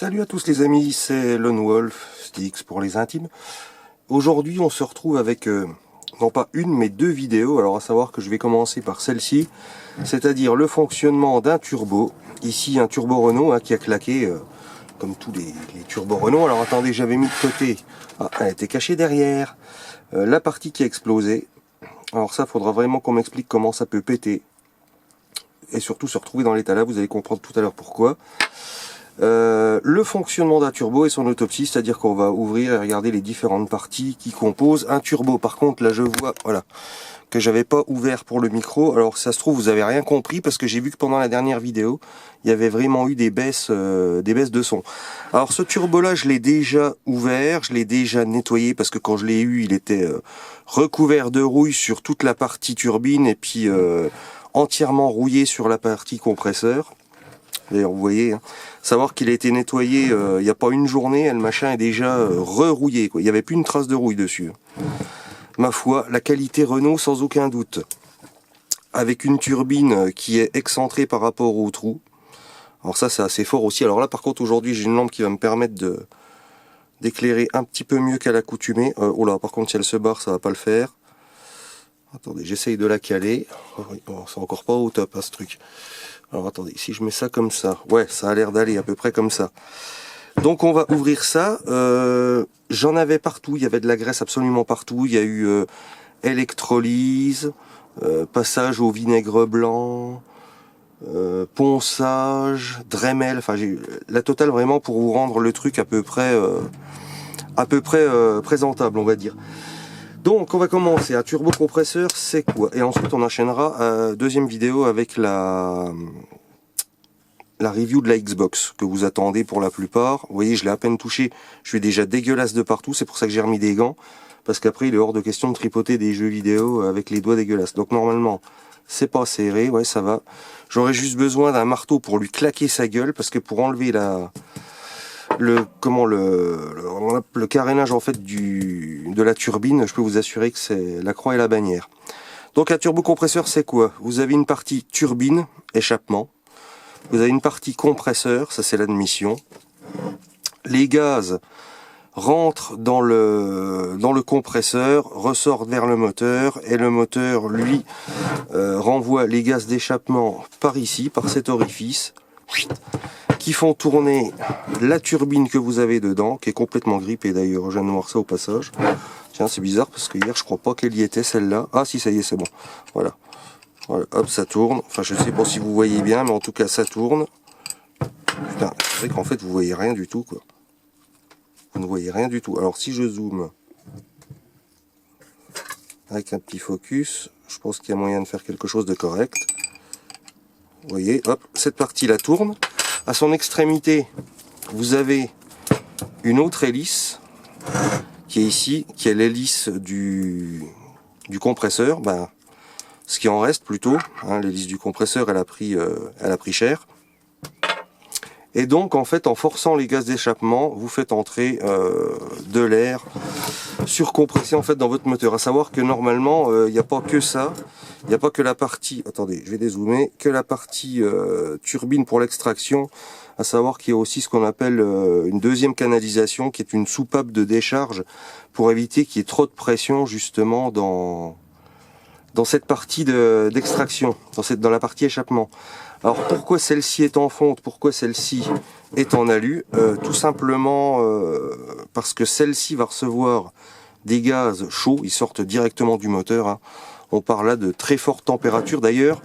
Salut à tous les amis, c'est Lone Wolf, Styx pour les intimes. Aujourd'hui on se retrouve avec, non pas une mais deux vidéos, alors à savoir que je vais commencer par celle-ci, c'est-à-dire le fonctionnement d'un turbo. Ici un turbo Renault qui a claqué, comme tous les turbos Renault. Alors attendez, j'avais mis de côté, elle était cachée derrière, la partie qui a explosé. Alors ça, faudra vraiment qu'on m'explique comment ça peut péter. Et surtout se retrouver dans l'état là, vous allez comprendre tout à l'heure pourquoi. Le fonctionnement d'un turbo et son autopsie, c'est-à-dire qu'on va ouvrir et regarder les différentes parties qui composent un turbo. Par contre, là je vois, voilà, que j'avais pas ouvert pour le micro. Alors ça se trouve, vous avez rien compris parce que j'ai vu que pendant la dernière vidéo, il y avait vraiment eu des baisses de son. Alors ce turbo-là, je l'ai déjà ouvert, je l'ai déjà nettoyé parce que quand je l'ai eu, il était recouvert de rouille sur toute la partie turbine et puis entièrement rouillé sur la partie compresseur. D'ailleurs, vous voyez, savoir qu'il a été nettoyé il n'y a pas une journée, le machin est déjà rerouillé, quoi. Il n'y avait plus une trace de rouille dessus. Ma foi, la qualité Renault sans aucun doute. Avec une turbine qui est excentrée par rapport au trou. Alors ça, c'est assez fort aussi. Alors là, par contre, aujourd'hui, j'ai une lampe qui va me permettre d'éclairer un petit peu mieux qu'à l'accoutumée. Oh là, par contre, si elle se barre, ça va pas le faire. Attendez, j'essaye de la caler. Oh, c'est encore pas au top, ce truc. Alors attendez, si je mets ça comme ça, ouais, ça a l'air d'aller à peu près comme ça. Donc on va ouvrir ça. J'en avais partout, il y avait de la graisse absolument partout. Il y a eu électrolyse, passage au vinaigre blanc, ponçage, Dremel, enfin j'ai la totale vraiment pour vous rendre le truc à peu près présentable, on va dire. Donc on va commencer, un turbocompresseur c'est quoi? Et ensuite on enchaînera deuxième vidéo avec la review de la Xbox que vous attendez pour la plupart. Vous voyez, je l'ai à peine touché, je suis déjà dégueulasse de partout, c'est pour ça que j'ai remis des gants, parce qu'après il est hors de question de tripoter des jeux vidéo avec les doigts dégueulasses. Donc normalement c'est pas serré, ouais ça va. J'aurais juste besoin d'un marteau pour lui claquer sa gueule, parce que pour enlever le carénage en fait de la turbine, je peux vous assurer que c'est la croix et la bannière. Donc un turbocompresseur c'est quoi? Vous avez une partie turbine, échappement. Vous avez une partie compresseur, ça c'est l'admission. Les gaz rentrent dans le compresseur, ressortent vers le moteur, et le moteur lui renvoie les gaz d'échappement par ici, par cet orifice, qui font tourner la turbine que vous avez dedans, qui est complètement grippée d'ailleurs, je viens de voir ça au passage. Tiens, c'est bizarre parce que hier je crois pas qu'elle y était celle-là. Ah si, ça y est, c'est bon. Voilà. Voilà, hop, ça tourne. Enfin, je sais pas si vous voyez bien, mais en tout cas, ça tourne. Putain, c'est vrai qu'en fait, vous voyez rien du tout, quoi. Vous ne voyez rien du tout. Alors, si je zoome avec un petit focus, je pense qu'il y a moyen de faire quelque chose de correct. Vous voyez, hop, cette partie-là tourne. À son extrémité, vous avez une autre hélice qui est ici, qui est l'hélice du compresseur. Ben, ce qui en reste plutôt, hein, l'hélice du compresseur, elle a pris cher. Et donc, en fait, en forçant les gaz d'échappement, vous faites entrer de l'air surcompressé en fait dans votre moteur. À savoir que normalement, il n'y a pas que ça. Il n'y a pas que la partie, attendez, je vais dézoomer, que la partie turbine pour l'extraction. À savoir qu'il y a aussi ce qu'on appelle une deuxième canalisation, qui est une soupape de décharge pour éviter qu'il y ait trop de pression justement dans cette partie d'extraction, dans la partie échappement. Alors pourquoi celle-ci est en fonte, pourquoi celle-ci est en alu? Tout simplement parce que celle-ci va recevoir des gaz chauds, ils sortent directement du moteur, hein. On parle là de très fortes températures. D'ailleurs,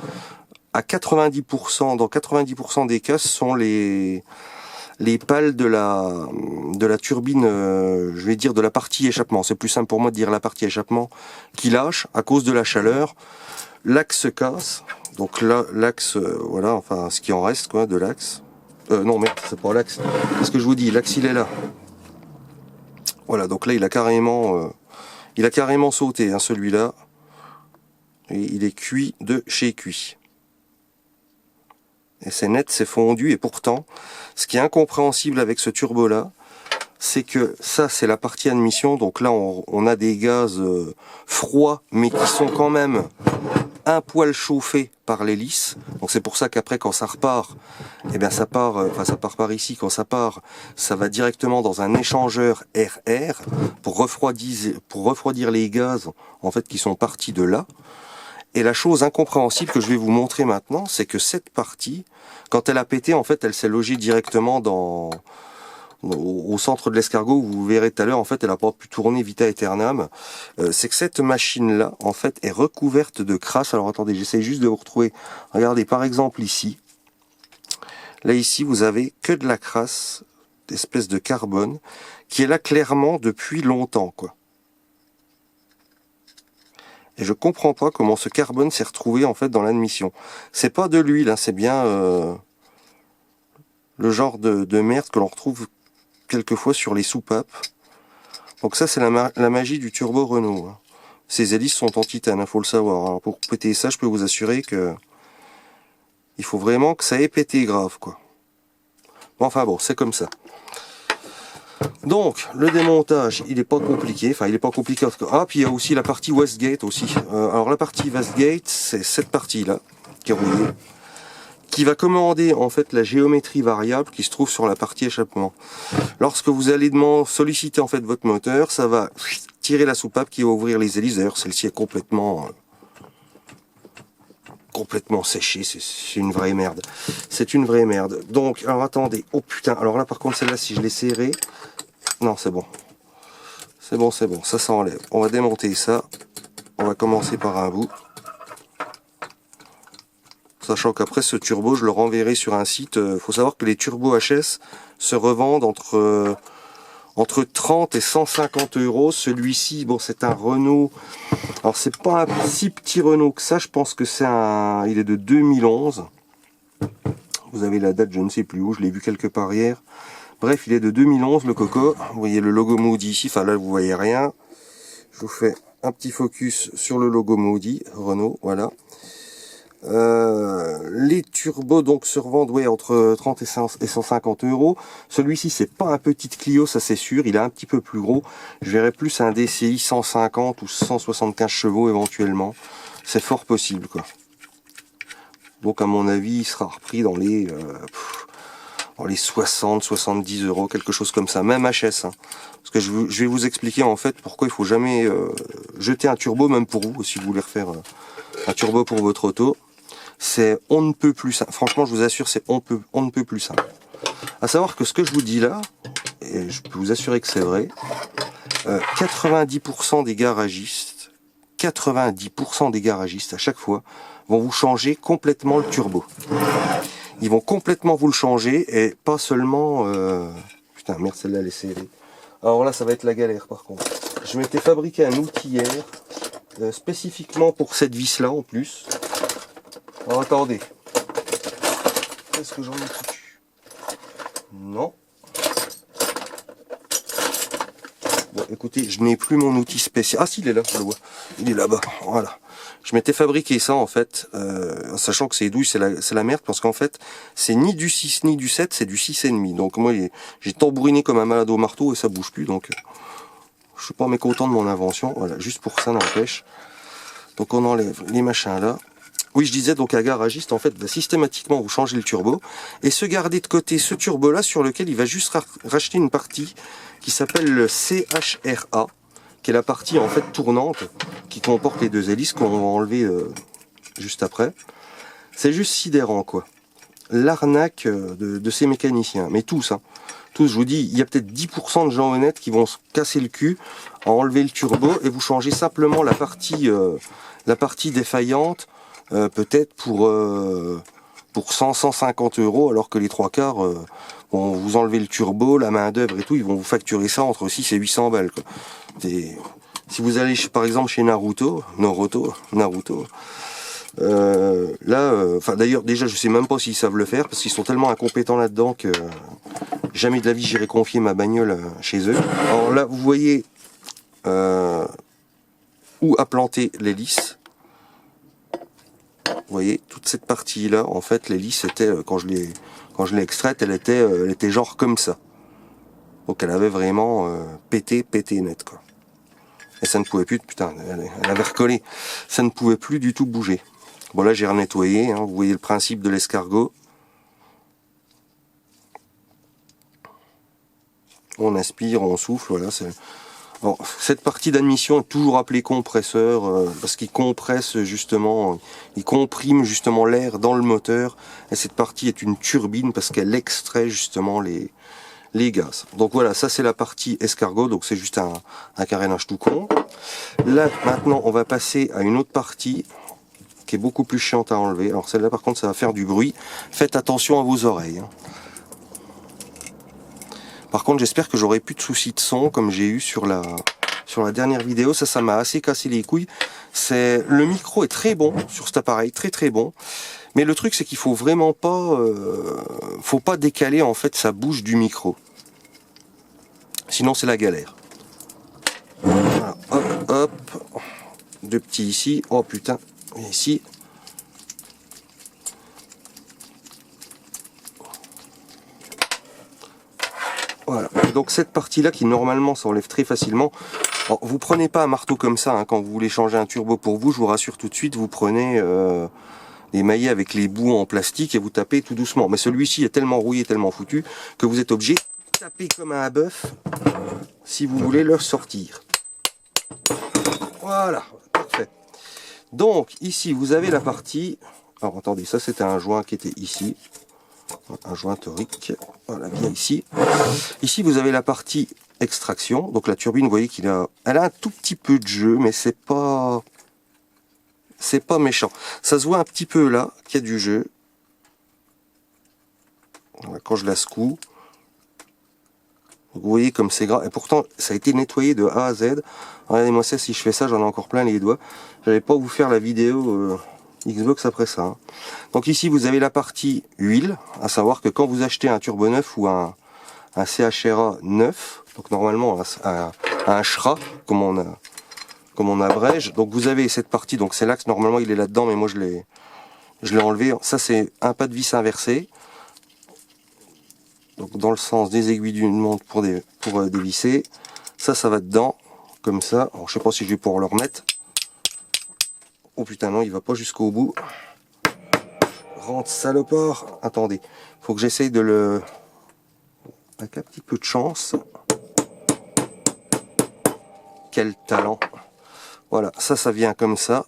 à 90%, dans 90% des cas, ce sont les pales de la turbine, je vais dire de la partie échappement. C'est plus simple pour moi de dire la partie échappement qui lâche à cause de la chaleur. L'axe se casse. Donc là, l'axe, voilà, enfin ce qui en reste quoi de l'axe. Non mais c'est pas l'axe. Ce que je vous dis, l'axe il est là. Voilà, donc là il a carrément sauté, hein, celui-là. Et il est cuit de chez cuit. Et c'est net, c'est fondu, et pourtant, ce qui est incompréhensible avec ce turbo-là, c'est que ça, c'est la partie admission, donc là, on a des gaz froids, mais qui sont quand même un poil chauffé par l'hélice. Donc c'est pour ça qu'après quand ça repart, eh bien ça part, ça part par ici. Quand ça part, ça va directement dans un échangeur air-air pour refroidir les gaz en fait qui sont partis de là. Et la chose incompréhensible que je vais vous montrer maintenant, c'est que cette partie, quand elle a pété, en fait, elle s'est logée directement au centre de l'escargot. Vous verrez tout à l'heure, en fait, elle n'a pas pu tourner vita aeternam. C'est que cette machine-là, en fait, est recouverte de crasse. Alors attendez, j'essaie juste de vous retrouver. Regardez, par exemple, ici. Là, ici, vous avez que de la crasse, d'espèce de carbone, qui est là clairement depuis longtemps, quoi. Et je comprends pas comment ce carbone s'est retrouvé en fait dans l'admission. C'est pas de l'huile, hein, c'est bien le genre de merde que l'on retrouve quelquefois sur les soupapes. Donc ça c'est la magie du turbo Renault. Hein. Ces hélices sont en titane, faut le savoir. Alors pour péter ça, je peux vous assurer que il faut vraiment que ça ait pété grave, quoi. Enfin bon, c'est comme ça. Donc, le démontage, il est pas compliqué. Enfin, il est pas compliqué. Ah, puis il y a aussi la partie Westgate aussi. Alors, la partie Westgate, c'est cette partie-là, qui est rouillée, qui va commander, en fait, la géométrie variable qui se trouve sur la partie échappement. Lorsque vous allez solliciter, en fait, votre moteur, ça va tirer la soupape qui va ouvrir les hélices. D'ailleurs, celle-ci est complètement séchée. C'est une vraie merde. C'est une vraie merde. Donc, alors, attendez. Oh, putain. Alors là, par contre, celle-là, si je l'ai serrée, non, c'est bon. C'est bon, ça s'enlève. On va démonter ça. On va commencer par un bout. Sachant qu'après ce turbo, je le renverrai sur un site. Faut savoir que les turbos HS se revendent entre 30 et 150 euros. Celui-ci, bon, c'est un Renault. Alors, c'est pas un si petit Renault que ça. Je pense que il est de 2011. Vous avez la date, je ne sais plus où. Je l'ai vu quelque part hier. Bref, il est de 2011 le Coco. Vous voyez le logo Maudit ici. Enfin là, vous voyez rien. Je vous fais un petit focus sur le logo Maudit Renault. Voilà. Les turbos donc se revendent entre 30 et 150 euros. Celui-ci, c'est pas un petit Clio, ça c'est sûr. Il est un petit peu plus gros. Je verrais plus un DCI 150 ou 175 chevaux éventuellement. C'est fort possible, quoi. Donc à mon avis, il sera repris dans les 60, 70 euros, quelque chose comme ça, même HS. Hein. Parce que je vais vous expliquer en fait pourquoi il faut jamais jeter un turbo, même pour vous, si vous voulez refaire un turbo pour votre auto. C'est on ne peut plus simple. Franchement, je vous assure, c'est on ne peut plus simple. À savoir que ce que je vous dis là, et je peux vous assurer que c'est vrai, 90% des garagistes, 90% des garagistes à chaque fois vont vous changer complètement le turbo. Ils vont complètement vous le changer et pas seulement... Putain, merde, celle-là, elle est serrée. Alors là, ça va être la galère, par contre. Je m'étais fabriqué un outil hier, spécifiquement pour cette vis-là, en plus. Alors, attendez. Est-ce que j'en ai foutu? Non. Bon, écoutez, je n'ai plus mon outil spécial. Ah si, il est là, je le vois. Il est là-bas, voilà. Je m'étais fabriqué ça en fait, sachant que c'est douille, c'est la merde, parce qu'en fait, c'est ni du 6 ni du 7, c'est du 6,5. Donc moi, j'ai tambouriné comme un malade au marteau et ça bouge plus, donc je suis pas mécontent de mon invention. Voilà, juste pour ça, n'empêche. Donc on enlève les machins là. Oui, je disais, donc un garagiste, en fait, va systématiquement vous changer le turbo et se garder de côté ce turbo-là sur lequel il va juste racheter une partie qui s'appelle le CHRA, qui est la partie en fait tournante qui comporte les deux hélices qu'on va enlever juste après. C'est juste sidérant, quoi. L'arnaque de ces mécaniciens, mais tous, hein. Tous, je vous dis, il y a peut-être 10% de gens honnêtes qui vont se casser le cul à enlever le turbo et vous changez simplement la partie défaillante, peut-être pour 100-150 euros, alors que les trois quarts, bon, vous enlevez le turbo, la main d'œuvre et tout, ils vont vous facturer ça entre 6 et 800 balles, quoi. Si vous allez par exemple chez Naruto, enfin d'ailleurs déjà je sais même pas s'ils savent le faire parce qu'ils sont tellement incompétents là-dedans que jamais de la vie j'irai confier ma bagnole chez eux. Alors là vous voyez où a planté l'hélice. Vous voyez toute cette partie là, en fait l'hélice était quand je l'ai extraite, elle était genre comme ça. Donc elle avait vraiment pété net, quoi. Et ça ne pouvait plus, putain, elle avait recollé. Ça ne pouvait plus du tout bouger. Bon là j'ai renettoyé, hein, vous voyez le principe de l'escargot. On aspire, on souffle, voilà. Alors, cette partie d'admission est toujours appelée compresseur, parce qu'il compresse justement, il comprime justement l'air dans le moteur. Et cette partie est une turbine parce qu'elle extrait justement les gaz. Donc voilà, ça c'est la partie escargot, donc c'est juste un carénage tout con. Là maintenant on va passer à une autre partie qui est beaucoup plus chiante à enlever. Alors celle-là par contre ça va faire du bruit. Faites attention à vos oreilles. Hein. Par contre j'espère que j'aurai plus de soucis de son comme j'ai eu sur la dernière vidéo. Ça m'a assez cassé les couilles. Le micro est très bon sur cet appareil, très très bon. Mais le truc c'est qu'il faut vraiment pas décaler en fait sa bouche du micro. Sinon c'est la galère. Voilà, hop, hop. Deux petits ici. Oh putain, ici. Voilà, donc cette partie-là qui normalement s'enlève très facilement. Alors, vous prenez pas un marteau comme ça hein, quand vous voulez changer un turbo pour vous, je vous rassure tout de suite, vous prenez des maillets avec les bouts en plastique et vous tapez tout doucement. Mais celui-ci est tellement rouillé, tellement foutu, que vous êtes obligé de taper comme un bœuf si vous voulez le sortir. Voilà, parfait. Donc ici vous avez la partie... Alors attendez, ça c'était un joint qui était ici. Un joint torique, voilà, bien ici. Ici, vous avez la partie extraction. Donc la turbine, vous voyez elle a un tout petit peu de jeu, mais c'est pas méchant. Ça se voit un petit peu là qu'il y a du jeu. Voilà, quand je la secoue, vous voyez comme c'est gras. Et pourtant, ça a été nettoyé de A à Z. Regardez-moi ça, si je fais ça, j'en ai encore plein les doigts. J'allais pas vous faire la vidéo Xbox après ça. Hein. Donc ici vous avez la partie huile, à savoir que quand vous achetez un turbo neuf ou un CHRA neuf, donc normalement un SHRA comme on abrège, donc vous avez cette partie, donc c'est l'axe, normalement il est là-dedans, mais moi je l'ai enlevé. Ça c'est un pas de vis inversé, donc dans le sens des aiguilles d'une montre pour dévisser. Ça va dedans, comme ça. Alors je sais pas si je vais pouvoir le remettre. Oh putain non, il va pas jusqu'au bout. Rentre salopard. Attendez, faut que j'essaye de le... Avec un petit peu de chance. Quel talent. Voilà, ça vient comme ça.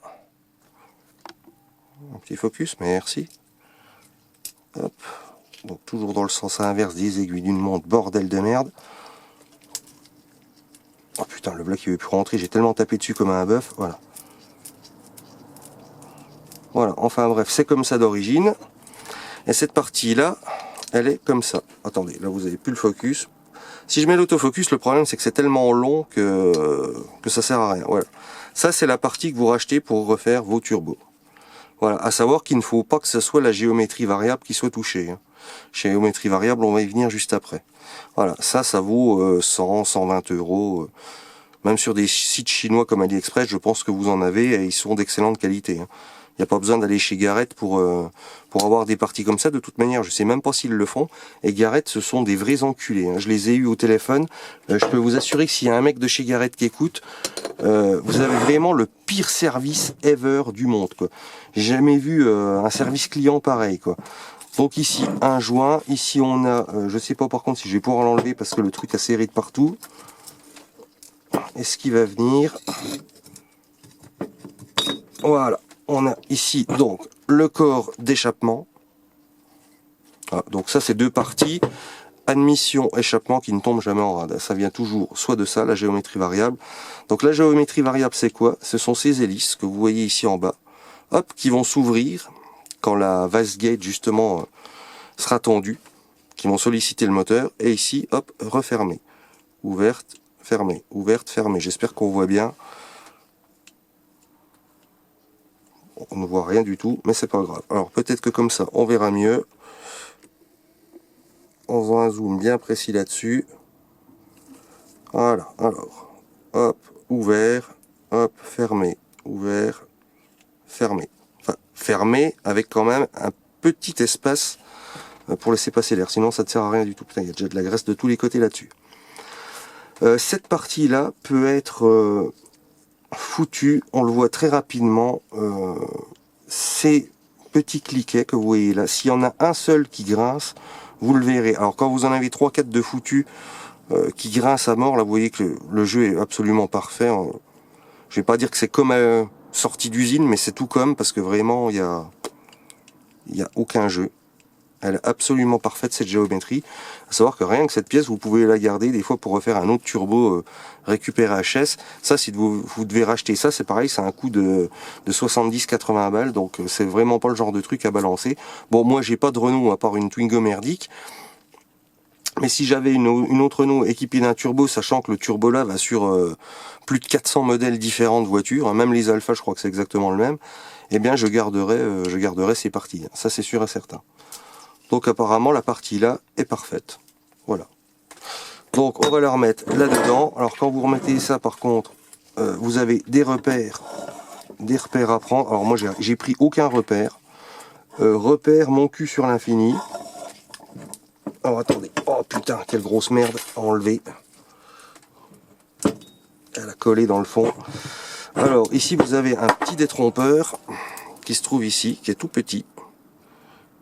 Un petit focus, merci. Hop. Donc toujours dans le sens inverse des aiguilles d'une montre, bordel de merde. Oh putain, le black il veut plus rentrer, j'ai tellement tapé dessus comme un bœuf, voilà. Voilà, enfin bref, c'est comme ça d'origine. Et cette partie-là, elle est comme ça. Attendez, là vous avez plus le focus. Si je mets l'autofocus, le problème c'est que c'est tellement long que ça sert à rien. Voilà. Ça c'est la partie que vous rachetez pour refaire vos turbos. Voilà, à savoir qu'il ne faut pas que ce soit la géométrie variable qui soit touchée. Hein. Géométrie variable, on va y venir juste après. Voilà, ça vaut 100, 120 euros. Même sur des sites chinois comme AliExpress, je pense que vous en avez et ils sont d'excellente qualité. Hein. Il n'y a pas besoin d'aller chez Garrett pour avoir des parties comme ça. De toute manière, je sais même pas s'ils le font. Et Garrett, ce sont des vrais enculés. Hein. Je les ai eus au téléphone. Je peux vous assurer que s'il y a un mec de chez Garrett qui écoute, vous avez vraiment le pire service ever du monde. J'ai jamais vu un service client pareil. Quoi. Donc ici, un joint. Ici, on a... je sais pas par contre si je vais pouvoir l'enlever parce que le truc a serré de partout. Est-ce qu'il va venir? Voilà. On a ici donc le corps d'échappement. Ah, donc ça c'est deux parties. Admission, échappement qui ne tombe jamais en rade. Ça vient toujours soit de ça, la géométrie variable. Donc la géométrie variable c'est quoi? Ce sont ces hélices que vous voyez ici en bas. Hop, qui vont s'ouvrir quand la wastegate justement sera tendue. Qui vont solliciter le moteur. Et ici, hop, refermer. Ouverte, fermée. Ouverte, fermée. J'espère qu'on voit bien. On ne voit rien du tout, mais c'est pas grave. Alors peut-être que comme ça, on verra mieux. En faisant un zoom bien précis là-dessus. Voilà, alors, hop, ouvert, hop, fermé, ouvert, fermé. Enfin, fermé avec quand même un petit espace pour laisser passer l'air, sinon ça ne sert à rien du tout. Putain, il y a déjà de la graisse de tous les côtés là-dessus. Cette partie-là peut être foutue, on le voit très rapidement. ces petits cliquets que vous voyez là, s'il y en a un seul qui grince, vous le verrez. Alors quand vous en avez 3-4 de foutus qui grincent à mort, là vous voyez que le jeu est absolument parfait. Je vais pas dire que c'est comme sortie d'usine, mais c'est tout comme, parce que vraiment il y a aucun jeu. Elle est absolument parfaite, cette géométrie. À savoir que rien que cette pièce, vous pouvez la garder des fois pour refaire un autre turbo récupéré HS. Ça, si vous devez racheter ça, c'est pareil, c'est un coût de 70-80 balles. Donc c'est vraiment pas le genre de truc à balancer. Bon, moi j'ai pas de Renault à part une Twingo merdique. Mais si j'avais une autre Renault équipée d'un turbo, sachant que le turbo là va sur plus de 400 modèles différents de voitures, hein, même les Alpha, je crois que c'est exactement le même, eh bien je garderais ces parties. Ça c'est sûr et certain. Donc apparemment la partie là est parfaite. Voilà. Donc on va la remettre là-dedans. Alors quand vous remettez ça par contre, vous avez des repères à prendre. Alors moi j'ai pris aucun repère. Repère mon cul sur l'infini. Alors attendez. Oh putain, quelle grosse merde à enlever. Elle a collé dans le fond. Alors ici vous avez un petit détrompeur qui se trouve ici, qui est tout petit.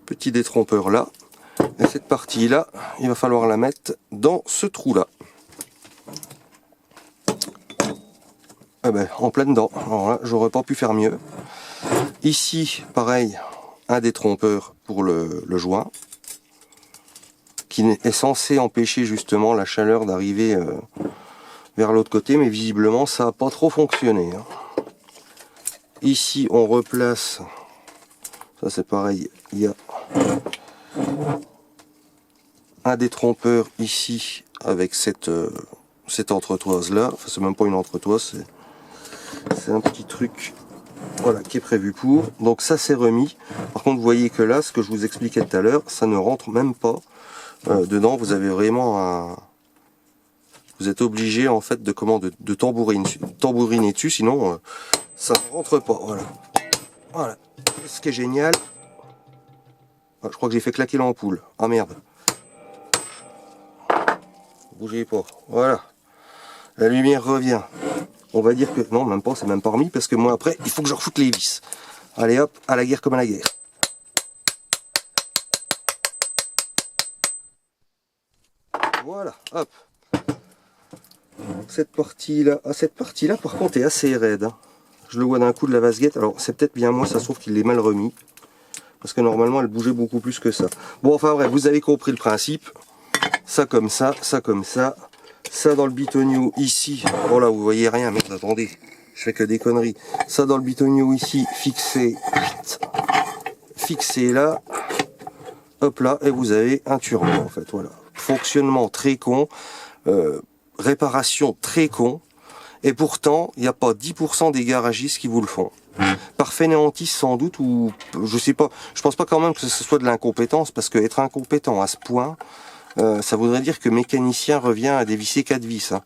Petit détrompeur là, et cette partie là, il va falloir la mettre dans ce trou là. Ah ben, en plein dedans. Alors là, j'aurais pas pu faire mieux. Ici, pareil, un détrompeur pour le joint, qui est censé empêcher justement la chaleur d'arriver vers l'autre côté, mais visiblement ça n'a pas trop fonctionné. Ici, on replace, ça c'est pareil, il y a un détrompeur ici avec cette entretoise là. Enfin, c'est même pas une entretoise, c'est un petit truc, voilà, qui est prévu pour. Donc ça c'est remis. Par contre vous voyez que là, ce que je vous expliquais tout à l'heure, ça ne rentre même pas dedans. Vous avez vraiment vous êtes obligé en fait de tambouriner dessus, sinon ça ne rentre pas. Voilà. Ce qui est génial. Je crois que j'ai fait claquer l'ampoule. Ah merde. Bougez pas. Voilà. La lumière revient. On va dire que... Non, même pas, c'est même pas remis, parce que moi après, il faut que je refoute les vis. Allez hop, à la guerre comme à la guerre. Voilà, hop. Cette partie-là, par contre, est assez raide. Hein. Je le vois d'un coup de la vasguette. Alors, c'est peut-être bien moi, ça se trouve qu'il est mal remis. Parce que normalement, elle bougeait beaucoup plus que ça. Bon, enfin bref, vous avez compris le principe. Ça comme ça, ça comme ça. Ça dans le bitonio ici. Oh là, vous voyez rien, merde, attendez. Je fais que des conneries. Ça dans le bitonio ici, fixé là. Hop là, et vous avez un turbo en fait. Voilà. Fonctionnement très con. Réparation très con. Et pourtant, il n'y a pas 10% des garagistes qui vous le font. Par fainéantise sans doute, ou je sais pas, je pense pas quand même que ce soit de l'incompétence, parce que être incompétent à ce point, ça voudrait dire que mécanicien revient à dévisser 4 vis, hein.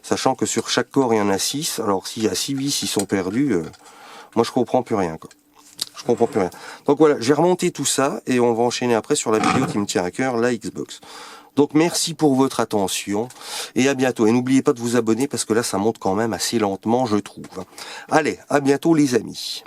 Sachant que sur chaque corps il y en a 6, alors s'il y a 6 vis, ils sont perdus, moi je comprends plus rien, quoi. Je comprends plus rien. Donc voilà, j'ai remonté tout ça, et on va enchaîner après sur la vidéo qui me tient à cœur, la Xbox. Donc merci pour votre attention et à bientôt. Et n'oubliez pas de vous abonner parce que là ça monte quand même assez lentement, je trouve. Allez, à bientôt les amis.